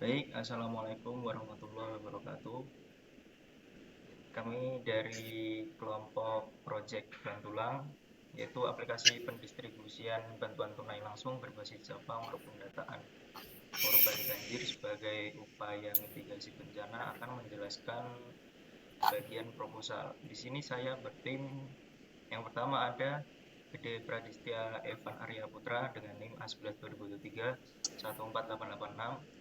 Baik, Assalamualaikum warahmatullahi wabarakatuh. Kami dari kelompok Project Bantulang, yaitu aplikasi pendistribusian bantuan tunai langsung berbasis Java untuk pendataan korban banjir sebagai upaya mitigasi bencana akan menjelaskan bagian proposal. Di sini saya bertim, yang pertama ada Gede Pradistya Evan Arya Putra dengan NIM A11 2023 14886.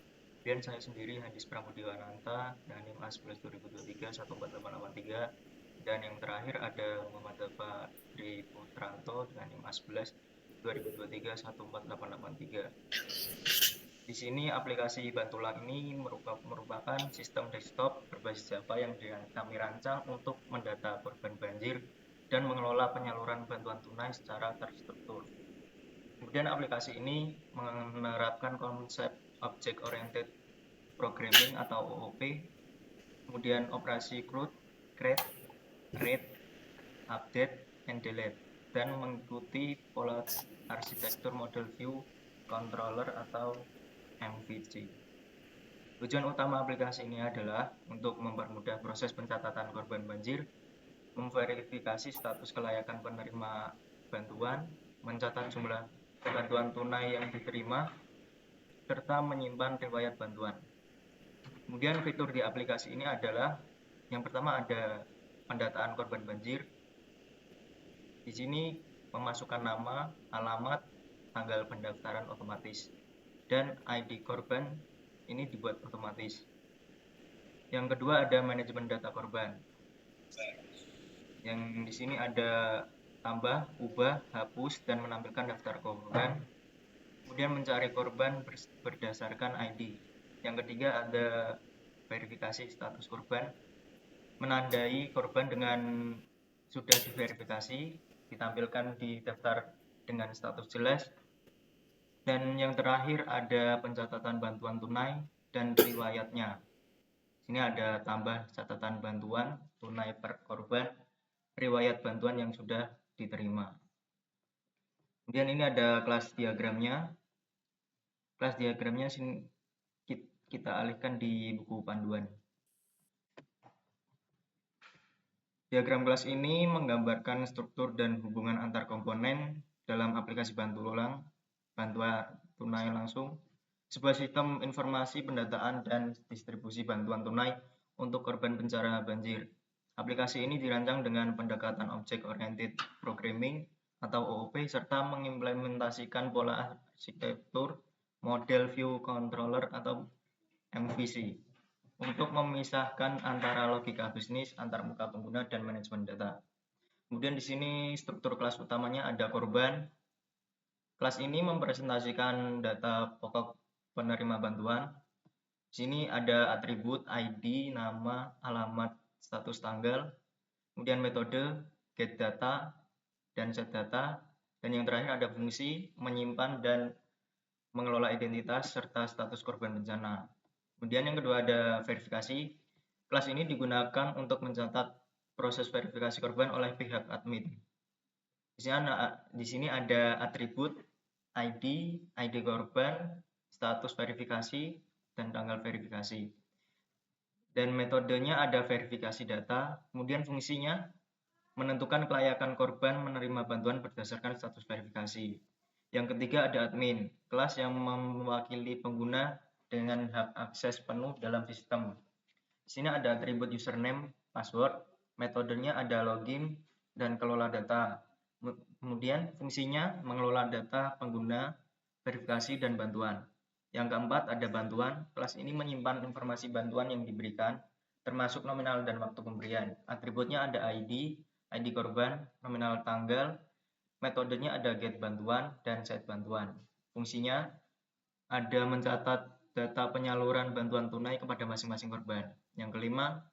Kemudian saya sendiri Hadis Pramudiwananta dengan NIM A11 2023 14883. Dan yang terakhir ada Muhammad Dafa Dri Putranto dengan NIM A11 2023 14883. Di sini aplikasi Bantulang ini merupakan sistem desktop berbasis Java yang kami rancang untuk mendata korban banjir dan mengelola penyaluran bantuan tunai secara terstruktur. Kemudian aplikasi ini menerapkan konsep Object Oriented Programming atau OOP, kemudian operasi create, read, update, and delete, dan mengikuti pola arsitektur model view controller atau MVC. Tujuan utama aplikasi ini adalah untuk mempermudah proses pencatatan korban banjir, memverifikasi status kelayakan penerima bantuan, mencatat jumlah bantuan tunai yang diterima, serta menyimpan riwayat bantuan. Kemudian fitur di aplikasi ini adalah yang pertama ada pendataan korban banjir. Di sini memasukkan nama, alamat, tanggal pendaftaran otomatis, dan ID korban ini dibuat otomatis. Yang kedua ada manajemen data korban. Yang di sini ada tambah, ubah, hapus, dan menampilkan daftar korban. Kemudian mencari korban berdasarkan ID. Yang ketiga ada verifikasi status korban, menandai korban dengan sudah diverifikasi, ditampilkan di daftar dengan status jelas. Dan yang terakhir ada pencatatan bantuan tunai dan riwayatnya. Sini ada tambah catatan bantuan tunai per korban, riwayat bantuan yang sudah diterima. Kemudian ini ada kelas diagramnya. Kelas diagramnya kita alihkan di buku panduan. Diagram kelas ini menggambarkan struktur dan hubungan antar komponen dalam aplikasi bantuan tunai langsung, sebuah sistem informasi pendataan dan distribusi bantuan tunai untuk korban bencana banjir. Aplikasi ini dirancang dengan pendekatan Object Oriented Programming atau OOP serta mengimplementasikan pola arsitektur model view controller atau MVC untuk memisahkan antara logika bisnis, antar muka pengguna, dan manajemen data. Kemudian di sini struktur kelas utamanya ada korban. Kelas ini mempresentasikan data pokok penerima bantuan. Di sini ada atribut ID, nama, alamat, status tanggal, kemudian metode get data dan set data, dan yang terakhir ada fungsi menyimpan dan mengelola identitas serta status korban bencana. Kemudian yang kedua ada verifikasi. Kelas ini digunakan untuk mencatat proses verifikasi korban oleh pihak admin. Di sini ada atribut ID, ID korban, status verifikasi, dan tanggal verifikasi. Dan metodenya ada verifikasi data, kemudian fungsinya menentukan kelayakan korban menerima bantuan berdasarkan status verifikasi. Yang ketiga ada admin, kelas yang mewakili pengguna dengan hak akses penuh dalam sistem. Di sini ada atribut username, password, metodenya ada login dan kelola data. Kemudian fungsinya mengelola data pengguna, verifikasi, dan bantuan. Yang keempat ada bantuan, kelas ini menyimpan informasi bantuan yang diberikan, termasuk nominal dan waktu pemberian. Atributnya ada ID, ID korban, nominal tanggal, metodenya ada get bantuan dan set bantuan. Fungsinya ada mencatat data penyaluran bantuan tunai kepada masing-masing korban. Yang kelima,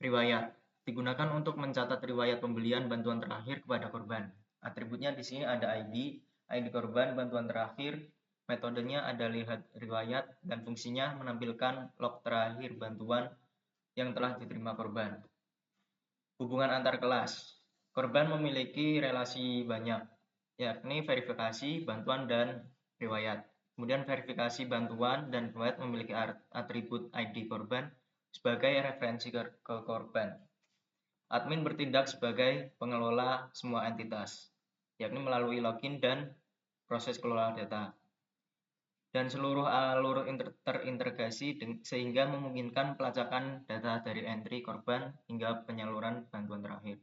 riwayat. Digunakan untuk mencatat riwayat pembelian bantuan terakhir kepada korban. Atributnya di sini ada ID, ID korban, bantuan terakhir, metodenya ada lihat riwayat, dan fungsinya menampilkan log terakhir bantuan yang telah diterima korban. Hubungan antar kelas. Korban memiliki relasi banyak, yakni verifikasi, bantuan, dan riwayat. Kemudian verifikasi bantuan dan provide memiliki atribut ID korban sebagai referensi ke korban. Admin bertindak sebagai pengelola semua entitas, yakni melalui login dan proses kelola data. Dan seluruh alur terintegrasi sehingga memungkinkan pelacakan data dari entry korban hingga penyaluran bantuan terakhir.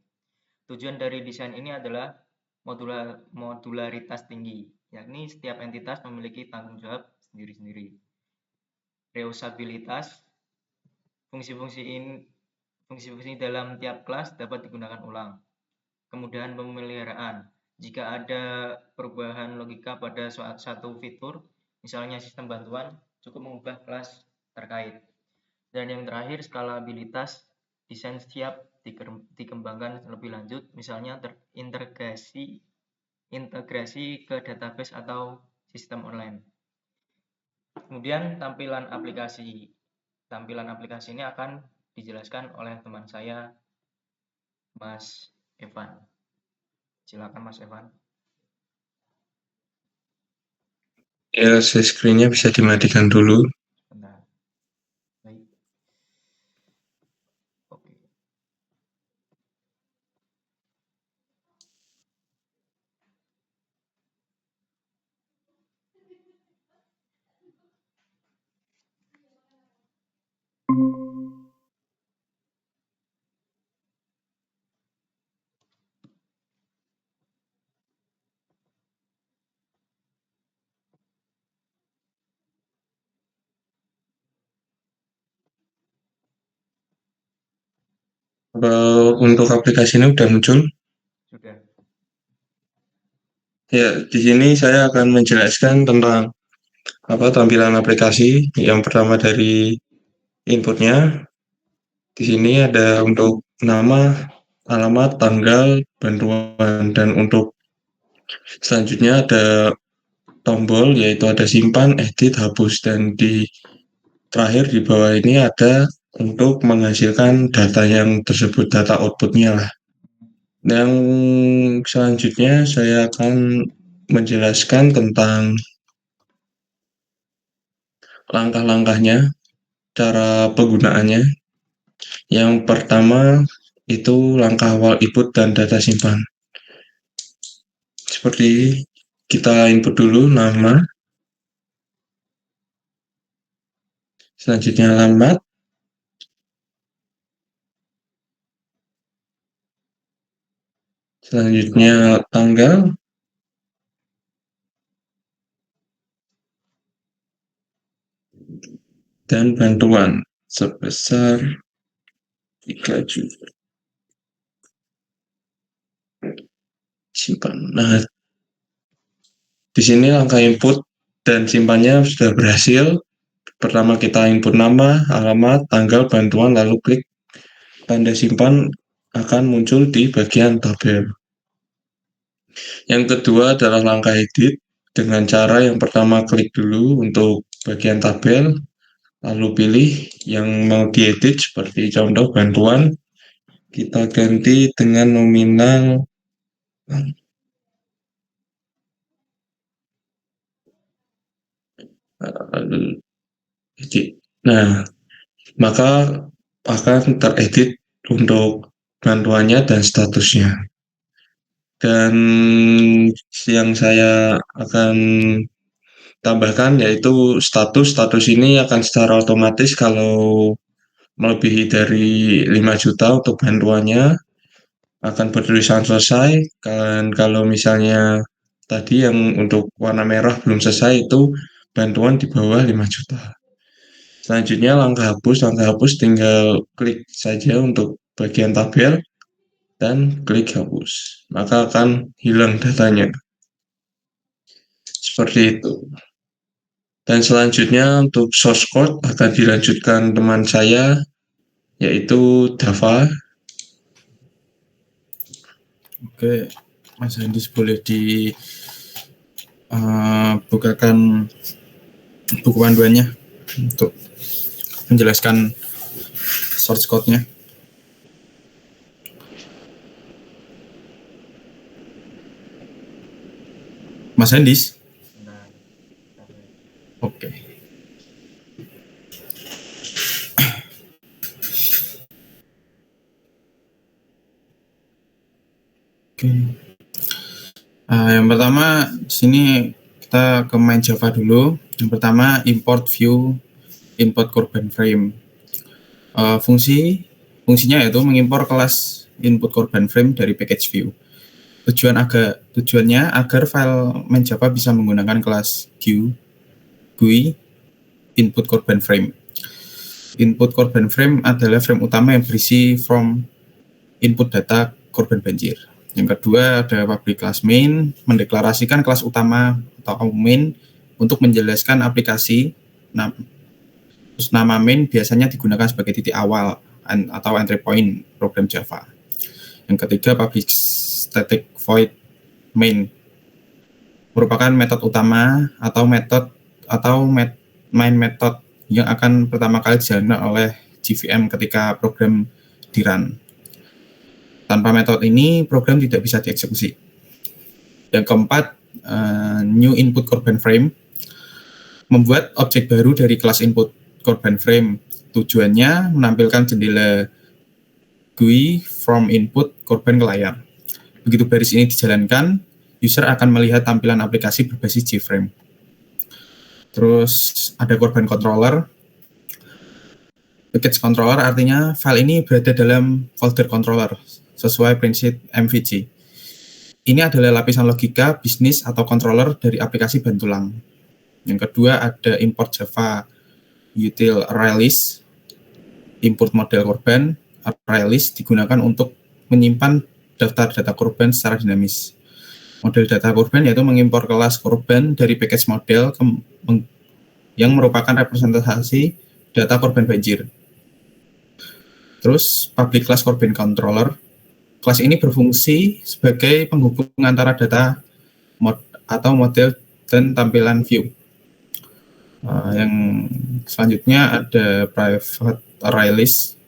Tujuan dari desain ini adalah modularitas tinggi, yakni setiap entitas memiliki tanggung jawab sendiri-sendiri. Reusabilitas, fungsi-fungsi dalam tiap kelas dapat digunakan ulang. Kemudahan pemeliharaan, jika ada perubahan logika pada satu fitur, misalnya sistem bantuan, cukup mengubah kelas terkait. Dan yang terakhir, skalabilitas, desain siap dikembangkan lebih lanjut, misalnya integrasi ke database atau sistem online. Kemudian tampilan aplikasi. Tampilan aplikasi ini akan dijelaskan oleh teman saya, Mas Evan. Silakan Mas Evan. Ya, share screen-nya bisa dimatikan dulu. Bentar. Baik. Oke. Untuk aplikasi ini udah muncul. Sudah. Ya, di sini saya akan menjelaskan tentang tampilan aplikasi. Yang pertama dari inputnya. Di sini ada untuk nama, alamat, tanggal, bantuan, dan untuk selanjutnya ada tombol yaitu ada simpan, edit, hapus, dan di terakhir di bawah ini ada untuk menghasilkan data yang tersebut, data outputnya lah. Yang selanjutnya saya akan menjelaskan tentang langkah-langkahnya, cara penggunaannya. Yang pertama itu langkah awal input dan data simpan. Seperti kita input dulu nama, selanjutnya alamat, selanjutnya tanggal, dan bantuan sebesar 3 juta. Simpan. Nah, di sini langkah input dan simpannya sudah berhasil. Pertama kita input nama, alamat, tanggal, bantuan, lalu klik tanda simpan akan muncul di bagian tabel. Yang kedua adalah langkah edit dengan cara yang pertama klik dulu untuk bagian tabel, lalu pilih yang mau diedit seperti contoh bantuan, kita ganti dengan nominal edit. Nah, maka akan teredit untuk bantuannya dan statusnya. Dan yang saya akan tambahkan yaitu status ini akan secara otomatis kalau melebihi dari 5 juta untuk bantuannya akan bertulisan selesai, dan kalau misalnya tadi yang untuk warna merah belum selesai itu bantuan di bawah 5 juta. Selanjutnya langkah hapus tinggal klik saja untuk bagian tabel dan klik hapus, maka akan hilang datanya. Seperti itu. Dan selanjutnya untuk source code akan dilanjutkan teman saya, yaitu Dava. Oke, Mas Andis boleh dibukakan buku panduannya untuk menjelaskan source code-nya. Mas Andis. Bentar. Oke. Oke. Yang pertama di sini kita ke main Java dulu. Yang pertama import view input korban frame. Fungsinya yaitu mengimpor kelas input korban frame dari package view. Tujuannya agar file main Java bisa menggunakan kelas GUI input korban frame. Input korban frame adalah frame utama yang berisi from input data korban banjir. Yang kedua ada public class main, mendeklarasikan kelas utama atau main untuk menjelaskan aplikasi. Terus nama main biasanya digunakan sebagai titik awal atau entry point program Java. Yang ketiga public static void main merupakan metode utama atau main method yang akan pertama kali dijalankan oleh JVM ketika program di-run. Tanpa metode ini, program tidak bisa dieksekusi. Yang keempat, new input korban frame, membuat objek baru dari kelas input korban frame. Tujuannya menampilkan jendela GUI from input korban ke layar. Begitu baris ini dijalankan, user akan melihat tampilan aplikasi berbasis JFrame. Terus ada korban controller. Package controller artinya file ini berada dalam folder controller sesuai prinsip MVC. Ini adalah lapisan logika, bisnis, atau controller dari aplikasi bantulang. Yang kedua ada import Java util arraylist. Import model korban arraylist digunakan untuk menyimpan daftar data korban secara dinamis. Model data korban yaitu mengimpor kelas korban dari package model yang merupakan representasi data korban banjir. Terus public class korban controller. Kelas ini berfungsi sebagai penghubung antara data atau model dan tampilan view. Yang selanjutnya ada private array list.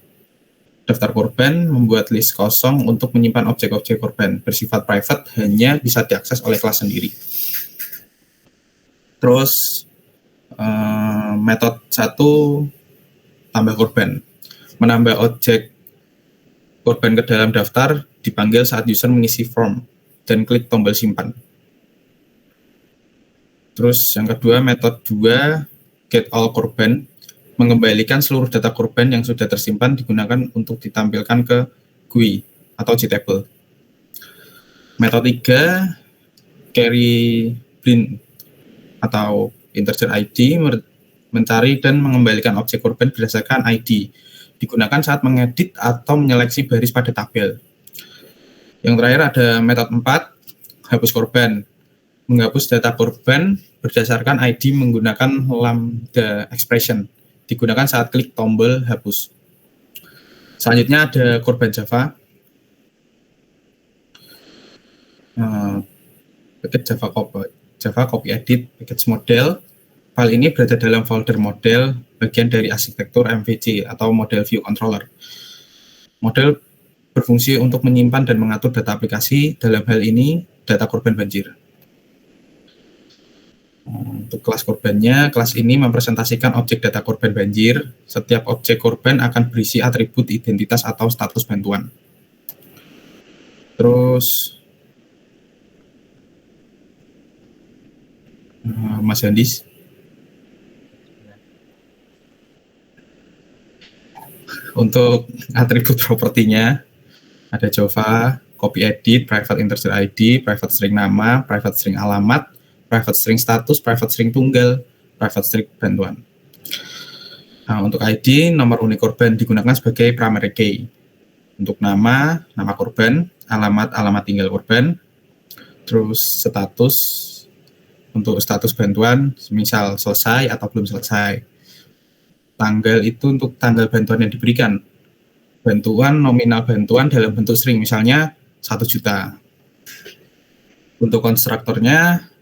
Daftar korban membuat list kosong untuk menyimpan objek-objek korban bersifat private, hanya bisa diakses oleh kelas sendiri. Terus metode 1 tambah korban. Menambah objek korban ke dalam daftar dipanggil saat user mengisi form dan klik tombol simpan. Terus yang kedua metode 2 get all korban, mengembalikan seluruh data korban yang sudah tersimpan digunakan untuk ditampilkan ke GUI atau JTable. Metode 3 carry blind atau integer ID, mencari dan mengembalikan objek korban berdasarkan ID, digunakan saat mengedit atau menyeleksi baris pada tabel. Yang terakhir ada metode 4 hapus korban, menghapus data korban berdasarkan ID menggunakan lambda expression, digunakan saat klik tombol hapus. Selanjutnya ada korban Java. Package Java copy edit package model. File ini berada dalam folder model, bagian dari arsitektur MVC atau model view controller. Model berfungsi untuk menyimpan dan mengatur data aplikasi, dalam hal ini data korban banjir. Untuk kelas korbannya, kelas ini mempresentasikan objek data korban banjir. Setiap objek korban akan berisi atribut identitas atau status bantuan. Terus Mas Handis. Untuk atribut propertinya ada Java, copy edit, private integer ID, private string nama, private string alamat, private string status, private string tunggal, private string bantuan. Nah, untuk ID, nomor unik korban digunakan sebagai primary key. Untuk nama korban, alamat tinggal korban, terus status, untuk status bantuan, misal selesai atau belum selesai. Tanggal itu untuk tanggal bantuan yang diberikan. Bantuan, nominal bantuan dalam bentuk string, misalnya 1 juta. Untuk konstruktornya,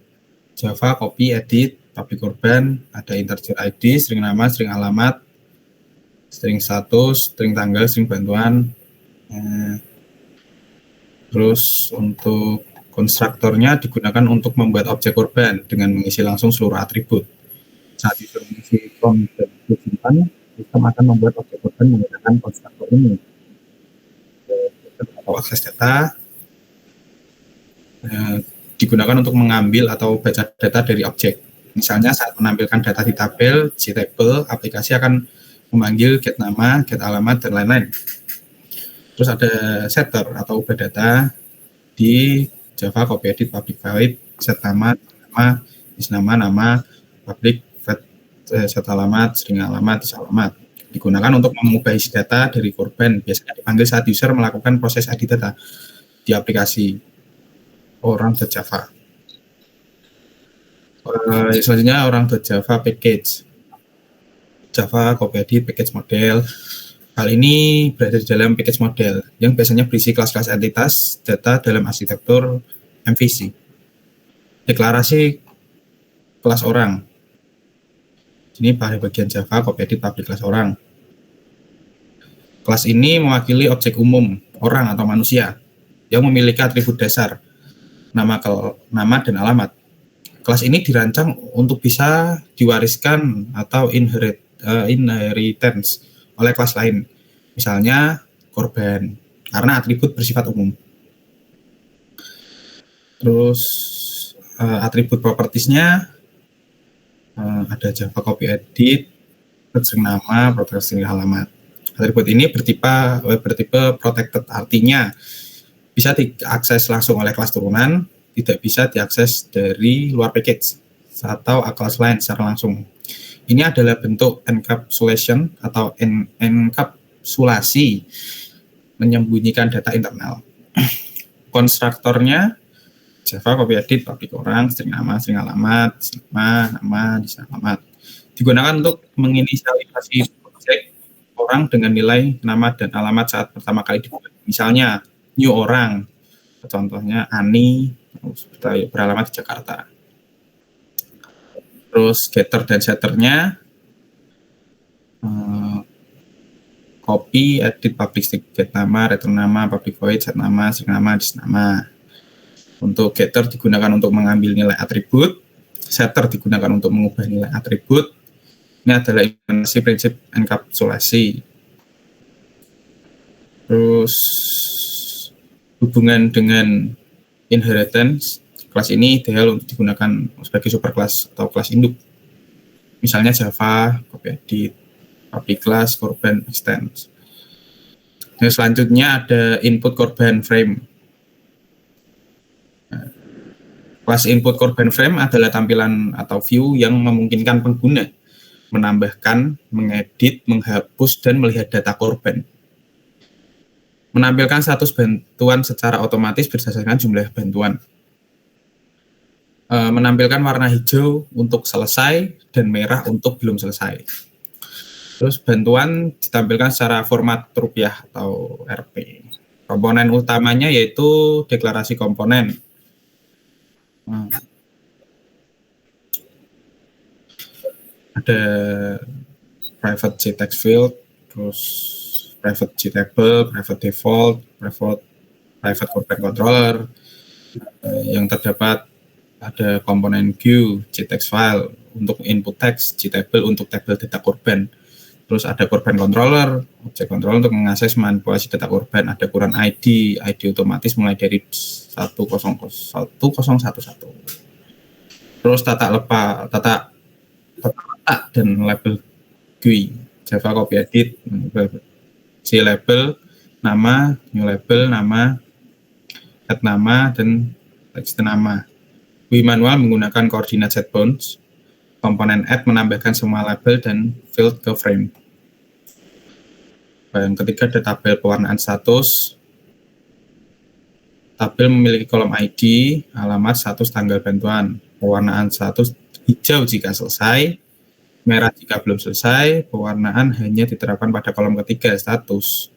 Java, copy, edit, public korban, ada integer ID, string nama, string alamat, string status, string tanggal, string bantuan. Terus untuk konstruktornya digunakan untuk membuat objek korban dengan mengisi langsung seluruh atribut. Saat user mengisi from dan disimpan, sistem akan membuat objek korban menggunakan konstruktor ini. Atau akses data digunakan untuk mengambil atau baca data dari objek. Misalnya saat menampilkan data di tabel, JTable, aplikasi akan memanggil get nama, get alamat, dan lain-lain. Terus ada setter atau ubah data di Java copy edit public void set nama, nama, public void set alamat, string alamat, disalamat. Digunakan untuk mengubah isi data dari korban. Biasanya dipanggil saat user melakukan proses edit data di aplikasi orang.java. Selanjutnya orang.java package. Java copy edit package model. Hal ini berada di dalam package model yang biasanya berisi kelas-kelas entitas data dalam arsitektur MVC. Deklarasi kelas orang. Ini pada bagian Java copy edit public kelas orang. Kelas ini mewakili objek umum orang atau manusia yang memiliki atribut dasar nama dan alamat. Kelas ini dirancang untuk bisa diwariskan atau inheritance oleh kelas lain, misalnya korban, karena atribut bersifat umum. Terus atribut propertiesnya ada Java copy edit, string nama, string alamat. Atribut ini bertipe protected, artinya bisa diakses langsung oleh kelas turunan, tidak bisa diakses dari luar package atau kelas lain secara langsung. Ini adalah bentuk encapsulation atau enkapsulasi menyembunyikan data internal. Konstruktornya Java copy edit public orang, string nama, string alamat, nama, disalamat. Digunakan untuk menginisialisasi objek orang dengan nilai nama dan alamat saat pertama kali dibuat. Misalnya new orang, contohnya Ani, beralamat di Jakarta. Terus getter dan setternya copy, edit, public, get nama, return nama, public void, set nama, string nama, disnama. Untuk getter digunakan untuk mengambil nilai atribut, setter digunakan untuk mengubah nilai atribut. Ini adalah implementasi prinsip enkapsulasi. Terus hubungan dengan inheritance. Kelas ini ideal untuk digunakan sebagai superclass atau kelas induk. Misalnya Java, copy edit, public class, korban, extends. Nah, selanjutnya ada input korban frame. Kelas input korban frame adalah tampilan atau view yang memungkinkan pengguna menambahkan, mengedit, menghapus, dan melihat data korban. Menampilkan status bantuan secara otomatis berdasarkan jumlah bantuan. Menampilkan warna hijau untuk selesai dan merah untuk belum selesai. Terus bantuan ditampilkan secara format rupiah atau RP. Komponen utamanya yaitu deklarasi komponen. Ada private JText field, terus private JTable, private default, private korban controller. Yang terdapat ada komponen queue, JText file untuk input text, JTable untuk tabel data korban. Terus ada korban controller, objek controller untuk mengakses manipulasi data korban. Ada ukuran ID otomatis mulai dari 1011. Terus tata letak dan label GUI, Java copy edit, si label, nama, new label, nama, add nama, dan teks nama. GUI manual menggunakan koordinat set bounds. Komponen add menambahkan semua label dan field ke frame. Yang ketiga ada tabel pewarnaan status. Tabel memiliki kolom ID, alamat, status, tanggal bantuan. Pewarnaan status hijau jika selesai, merah jika belum selesai. Pewarnaan hanya diterapkan pada kolom ketiga, status.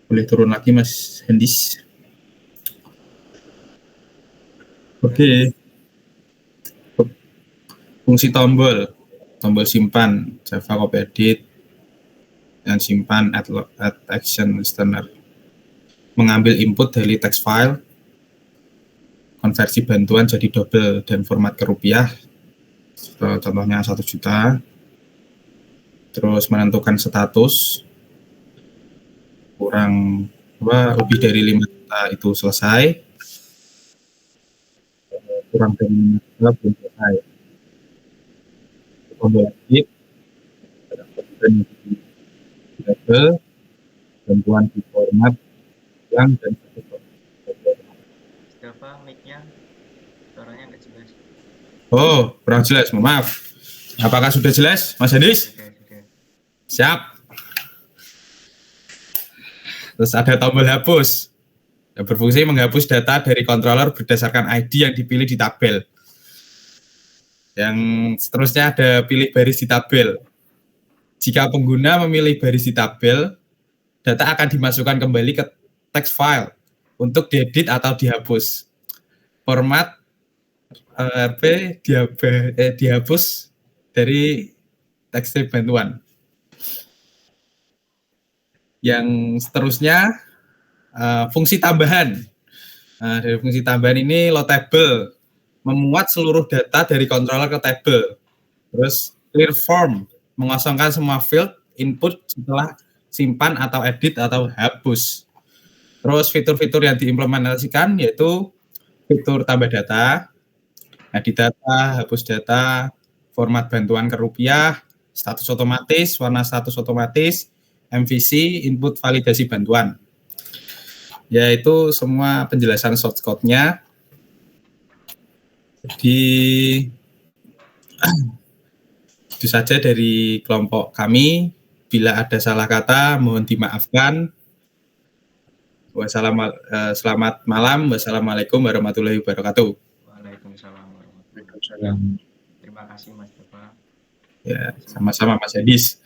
Boleh turun lagi Mas Hendis. Oke. Fungsi tombol simpan, Java copy edit, dan simpan add action listener. Mengambil input dari text file, konversi bantuan jadi double dan format ke rupiah, contohnya 1 juta. Terus menentukan status kurang lebih dari 5 juta itu selesai. Kurang dari 5 juta belum selesai. Tombol edit, label, bantuan di format yang dan Siapa mic-nya? Suaranya nggak jelas. Oh, kurang jelas, mohon maaf. Apakah sudah jelas, Mas Hadis? Oke. Siap. Terus ada tombol hapus. Yang berfungsi menghapus data dari controller berdasarkan ID yang dipilih di tabel. Yang seterusnya ada pilih baris di tabel. Jika pengguna memilih baris di tabel, data akan dimasukkan kembali ke text file untuk diedit atau dihapus. Format RP dihapus dari teks bantuan. Yang seterusnya fungsi tambahan. Dari fungsi tambahan ini loadable, memuat seluruh data dari controller ke table. Terus clear form, mengosongkan semua field input setelah simpan atau edit atau hapus. Terus fitur-fitur yang diimplementasikan yaitu fitur tambah data, edit data, hapus data, format bantuan ke rupiah, status otomatis, warna status otomatis, MVC, input validasi bantuan. Yaitu semua penjelasan shortcut-nya. Jadi itu saja dari kelompok kami. Bila ada salah kata, mohon dimaafkan. Selamat malam. Wassalamualaikum warahmatullahi wabarakatuh. Waalaikumsalam warahmatullahi wabarakatuh. Waalaikumsalam. Terima kasih Mas Bapak. Ya, sama-sama Mas Hadis.